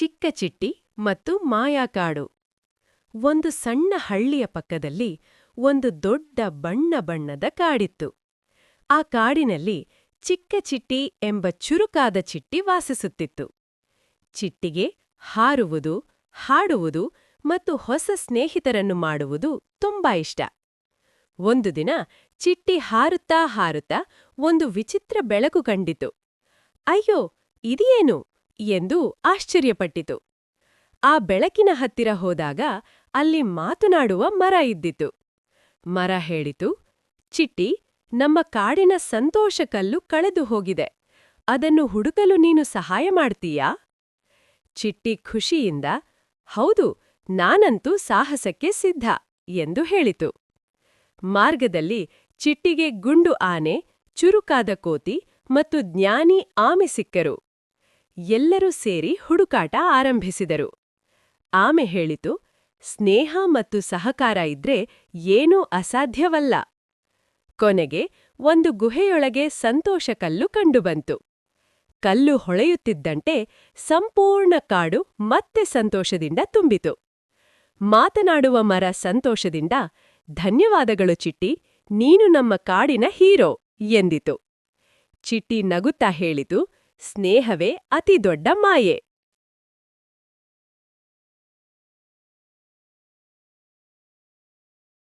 ಚಿಕ್ಕ ಚಿಟ್ಟಿ ಮತ್ತು ಮಾಯಾಕಾಡು. ಒಂದು ಸಣ್ಣ ಹಳ್ಳಿಯ ಪಕ್ಕದಲ್ಲಿ ಒಂದು ದೊಡ್ಡ ಬಣ್ಣದ ಕಾಡಿತ್ತು. ಆ ಕಾಡಿನಲ್ಲಿ ಚಿಕ್ಕ ಚಿಟ್ಟಿ ಎಂಬ ಚುರುಕಾದ ಚಿಟ್ಟಿ ವಾಸಿಸುತ್ತಿತ್ತು. ಚಿಟ್ಟಿಗೆ ಹಾರುವುದು, ಹಾಡುವುದು ಮತ್ತು ಹೊಸ ಸ್ನೇಹಿತರನ್ನು ಮಾಡುವುದು ತುಂಬಾ ಇಷ್ಟ. ಒಂದು ದಿನ ಚಿಟ್ಟಿ ಹಾರುತ್ತಾ ಹಾರುತ್ತಾ ಒಂದು ವಿಚಿತ್ರ ಬೆಳಕು ಕಂಡಿತು. ಅಯ್ಯೋ, ಇದೇನು ಎಂದು ಆಶ್ಚರ್ಯಪಟ್ಟಿತು. ಆ ಬೆಳಕಿನ ಹತ್ತಿರ ಹೋದಾಗ ಅಲ್ಲಿ ಮಾತನಾಡುವ ಮರ ಇದ್ದಿತು. ಮರ ಹೇಳಿತು, ಚಿಟ್ಟಿ, ನಮ್ಮ ಕಾಡಿನ ಸಂತೋಷ ಕಲ್ಲು ಕಳೆದು ಹೋಗಿದೆ. ಅದನ್ನು ಹುಡುಕಲು ನೀನು ಸಹಾಯ ಮಾಡ್ತೀಯಾ? ಚಿಟ್ಟಿ ಖುಷಿಯಿಂದ, ಹೌದು, ನಾನಂತೂ ಸಾಹಸಕ್ಕೆ ಸಿದ್ಧ ಎಂದು ಹೇಳಿತು. ಮಾರ್ಗದಲ್ಲಿ ಚಿಟ್ಟಿಗೆ ಗುಂಡು ಆನೆ, ಚುರುಕಾದ ಕೋತಿ ಮತ್ತು ಜ್ಞಾನಿ ಆಮೆ ಸಿಕ್ಕರು. ಎಲ್ಲರೂ ಸೇರಿ ಹುಡುಕಾಟ ಆರಂಭಿಸಿದರು. ಆಮೆ ಹೇಳಿತು, ಸ್ನೇಹ ಮತ್ತು ಸಹಕಾರ ಇದ್ರೆ ಏನೂ ಅಸಾಧ್ಯವಲ್ಲ. ಕೊನೆಗೆ ಒಂದು ಗುಹೆಯೊಳಗೆ ಸಂತೋಷ ಕಲ್ಲು ಕಂಡುಬಂತು. ಕಲ್ಲು ಹೊಳೆಯುತ್ತಿದ್ದಂತೆ ಸಂಪೂರ್ಣ ಕಾಡು ಮತ್ತೆ ಸಂತೋಷದಿಂದ ತುಂಬಿತು. ಮಾತನಾಡುವ ಮರ ಸಂತೋಷದಿಂದ, ಧನ್ಯವಾದಗಳು ಚಿಟ್ಟಿ, ನೀನು ನಮ್ಮ ಕಾಡಿನ ಹೀರೋ ಎಂದಿತು. ಚಿಟ್ಟಿ ನಗುತ್ತಾ ಹೇಳಿತು, ಸ್ನೇಹವೇ ಅತಿದೊಡ್ಡ ಮಾಯೆ.